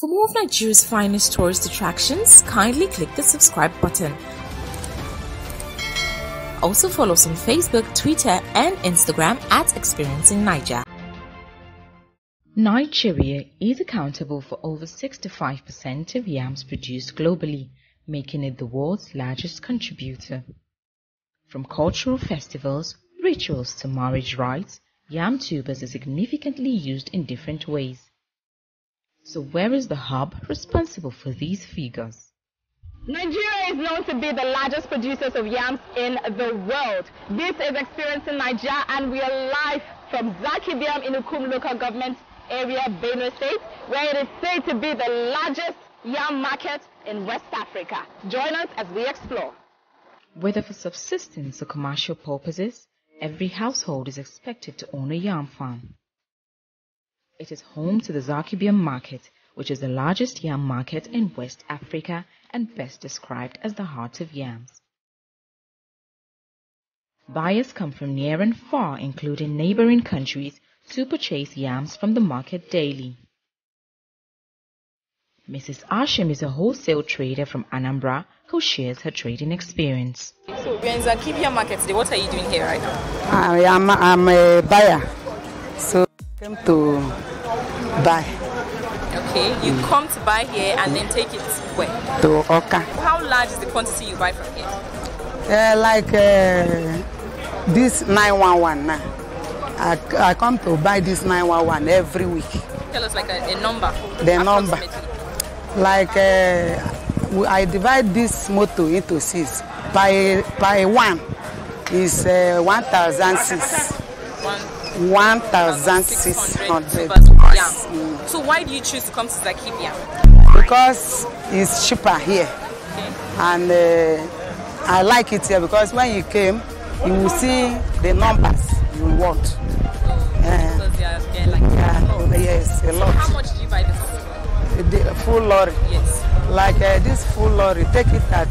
For more of Nigeria's finest tourist attractions, kindly click the subscribe button. Also follow us on Facebook, Twitter and Instagram at Experiencing Naija. Nigeria is accountable for over 65% of yams produced globally, making it the world's largest contributor. From cultural festivals, rituals to marriage rites, yam tubers are significantly used in different ways. So where is the hub responsible for these figures? Nigeria is known to be the largest producers of yams in the world. This is Experiencing Naija, and we are live from Zaki Biam in Ukum local government area, Benue State, where it is said to be the largest yam market in West Africa. Join us as we explore. Whether for subsistence or commercial purposes, every household is expected to own a yam farm. It is home to the Zaki Biam Market, which is the largest yam market in West Africa and best described as the heart of yams. Buyers come from near and far, including neighboring countries, to purchase yams from the market daily. Mrs. Ashim is a wholesale trader from Anambra who shares her trading experience. So we're in Zaki Biam Market today. What are you doing here right now? I'm a buyer, so I came to buy. Okay, you come to buy here and then take it where? To Oka. How large is the quantity you buy from here? This 911 now. I come to buy this 911 every week. Tell us like a number. The number. Like I divide this motor into 6. By one is 1,006. 1,600. So why do you choose to come to Zaki Biam? Because it's cheaper here. Okay. And I like it here because when you came, you will see the numbers you want. Because they're like yes, a lot. So how much do you buy this? The full lorry. Yes. Like this full lorry, take it at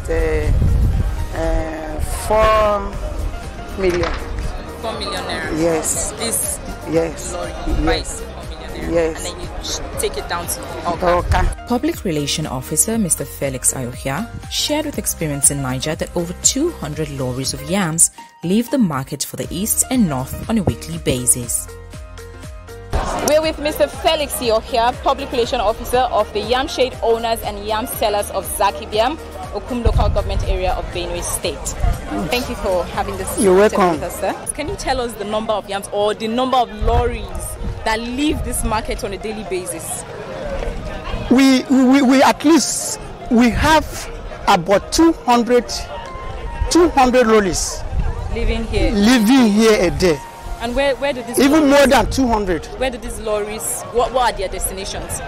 4 million. 4 million naira. Yes. This yes. lorry you buy 4 million naira. Yes. And then you take it down to Oka. Public Relations Officer Mr. Felix Ayohia shared with Experience in Naija that over 200 lorries of yams leave the market for the east and north on a weekly basis. We're with Mr. Felix Ayohia, Public Relations Officer of the Yam Shade Owners and Yam Sellers of Zaki Biam, Ukum local government area of Benue State. Thank you for having this You're welcome. with us, sir. Can you tell us the number of yams or the number of lorries that leave this market on a daily basis? We at least we have about 200 lorries Living here a day. And where do these Even lorries, more than 200. Where do these lorries, what are their destinations?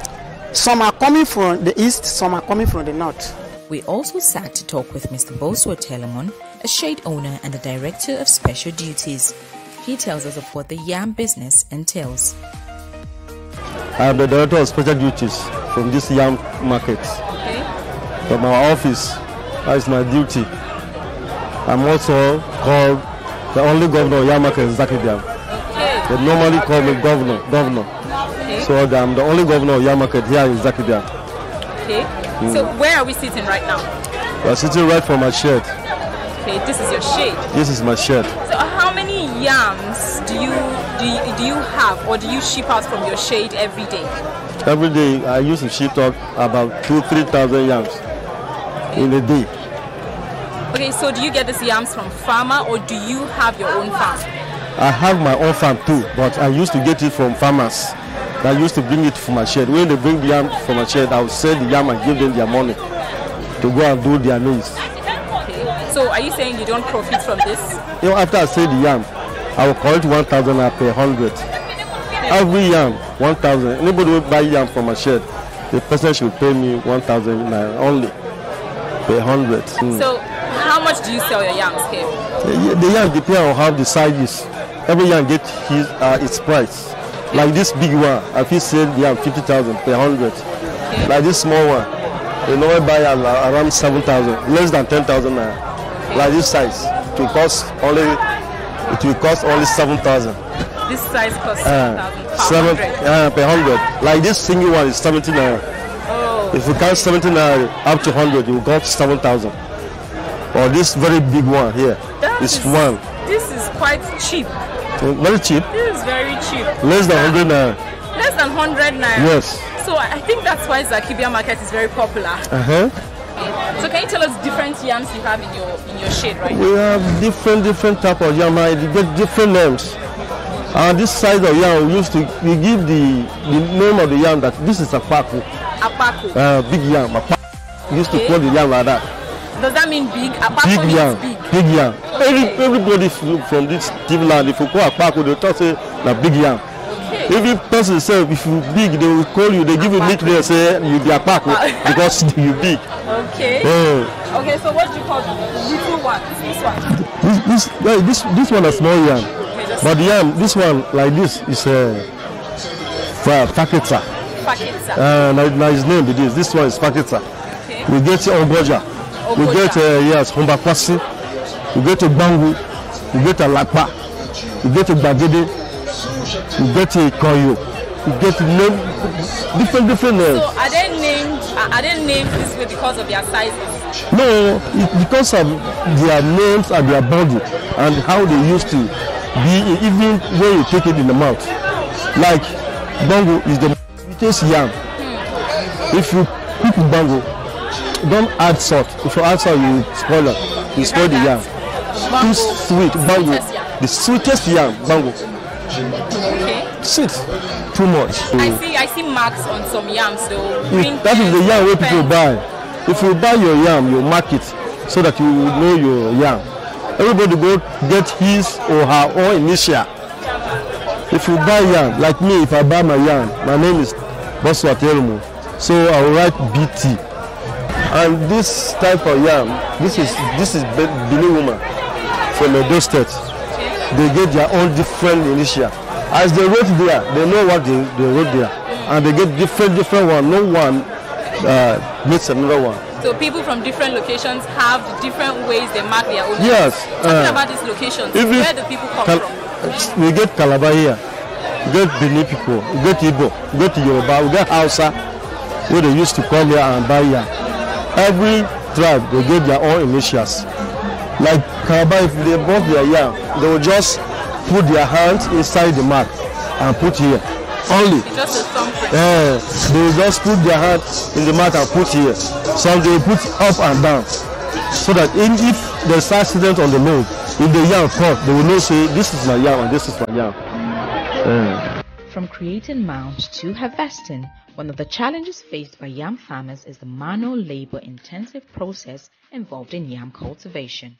Some are coming from the east, some are coming from the north. We also sat to talk with Mr. Boswo Telemon, a shade owner and the director of special duties. He tells us of what the yam business entails. I am the director of special duties from this yam market. Okay. From our office, that is my duty. I'm also called the only governor of yam market in Zaki Biam. Okay. They normally call me governor. Okay. So I'm the only governor of yam market here in Zaki Biam. Okay. So where are we sitting right now? We are sitting right from my shed. Okay, this is your shade. This is my shed. So how many yams do you have or do you ship out from your shade every day? Every day I used to ship out about 2,000-3,000 yams in a day. Okay, so do you get these yams from farmer or do you have your own farm? I have my own farm too, but I used to get it from farmers. I used to bring it from my shed. When they bring the yam from my shed, I would sell the yam and give them their money to go and do their needs. Okay. So are you saying you don't profit from this? You know, after I sell the yam, I will collect 1,000 per 100. Every yam, 1,000. Anybody will buy yam from my shed, the person should pay me 1,000 naira only per 100. So how much do you sell your yams here? The yam depends on how the size is. Every yam gets its price. Like this big one, I feel sell the yam 50,000 per 100. Okay. Like this small one, they normally buy around 7,000, less than 10,000 naira. Okay. Like this size, it will cost only 7,000. This size costs 7,000 per 100. Per 100. Like this single one is 70 naira. If you count 70 naira up to 100, you got 7,000. Or this very big one here is one. This is quite cheap. Very cheap? This is very cheap. Less than 100 naira. Less than 100 naira. Yes. So I think that's why Zaki Biam Market is very popular. So can you tell us different yams you have in your shade right now? We have different type of yam. You get different names. And this size of yam, we give the name of the yam that this is a paku. Big yam. We used to call the yam like that. Does that mean big? Big yam. Big yam. Everybody from this TV land, if you call a paku, they talk say the big yam. Okay. Every person say if you big, they will call you. They give you nickname, say you be a paku because you big. Okay. Okay. So what do you call the little one? This one is small yam. Okay, but the yam, this one like this is faketa. Now his name it is. This one is faketa. Okay. We get Ogoja. We get Humbakwasi. We get Bangu. We get Lakpa. We get Bagede. We get Koyo. We get different names. So are they named this way because of their sizes? No, it's because of their names and their body and how they used to be even when you take it in the mouth. Like Bangu is the sweetest yam. If you cook Bangu, don't add salt. If you add salt, you spoil it. You spoil the yam. Too sweet, Bangu. The sweetest yam, Bangu. Okay. Sweet. Too much. I see marks on some yams though. That is the yam where people buy. If you buy your yam, you mark it so that you know your yam. Everybody go get his or her own initial. If you buy yam, like me, if I buy my yam, my name is Boswa Telmo. So I will write BT. And this type of yam, this is Benue woman from Edo State. They get their own different initial. As they wrote there, they know what they wrote there, and they get different one. No one meets another one. So people from different locations have different ways they mark their own. Yes. Talking about these locations, where do people come from? We get Calabar here. We get Benin people. We get Igbo. We get Yoruba. We get Hausa, where they used to come here and buy here. Every tribe, they get their own initials. Like Calabar, if they bought their yam, they will just put their hands inside the mark and put here. Only. It's just a thumbprint. They will just put their hand in the mark and put here. Some they will put up and down. So that if there's accident on the road, if the yam cut, they will know say this is my yam and this is my yam. From creating mounds to harvesting, one of the challenges faced by yam farmers is the manual labor-intensive process involved in yam cultivation.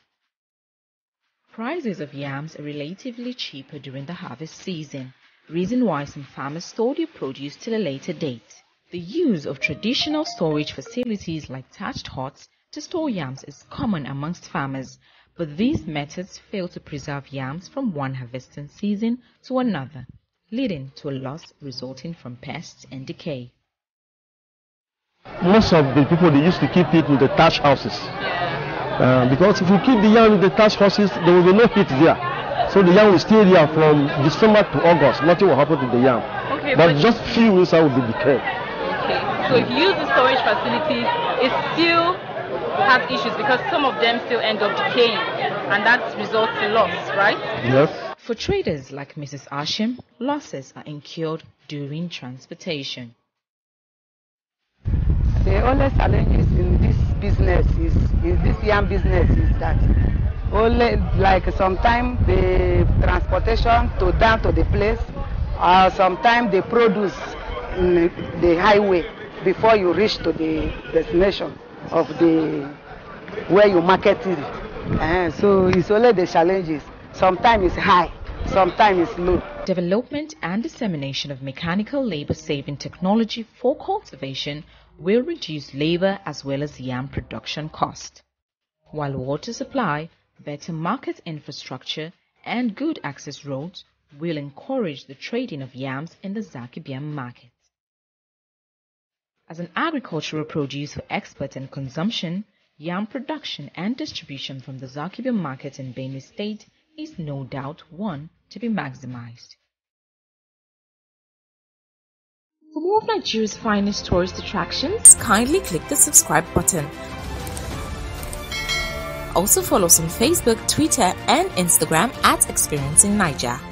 Prices of yams are relatively cheaper during the harvest season, reason why some farmers store their produce till a later date. The use of traditional storage facilities like thatched huts to store yams is common amongst farmers, but these methods fail to preserve yams from one harvesting season to another, leading to a loss resulting from pests and decay. Most of the people, they used to keep it in the thatched houses. Because if you keep the yam in the thatched houses, there will be no heat there. So the yam will stay there from December to August. Nothing will happen to the yam. Okay, but just few inside will be decayed. Okay. So if you use the storage facilities, it still has issues because some of them still end up decaying, and that results in loss, right? Yes. For traders like Mrs. Ashim, losses are incurred during transportation. The only challenges in this business in this yam business is that only like sometimes the transportation to down to the place, sometimes the produce in the highway before you reach to the destination of the where you market it. So it's only the challenges. Sometimes it's high, sometimes it's low. Development and dissemination of mechanical labor-saving technology for cultivation will reduce labor as well as yam production cost. While water supply, better market infrastructure, and good access roads will encourage the trading of yams in the Zaki Biam market. As an agricultural produce for export and consumption, yam production and distribution from the Zaki Biam market in Benue State is no doubt one to be maximized. For more of Nigeria's finest tourist attractions, kindly click the subscribe button. Also follow us on Facebook, Twitter and Instagram at Experiencing Naija.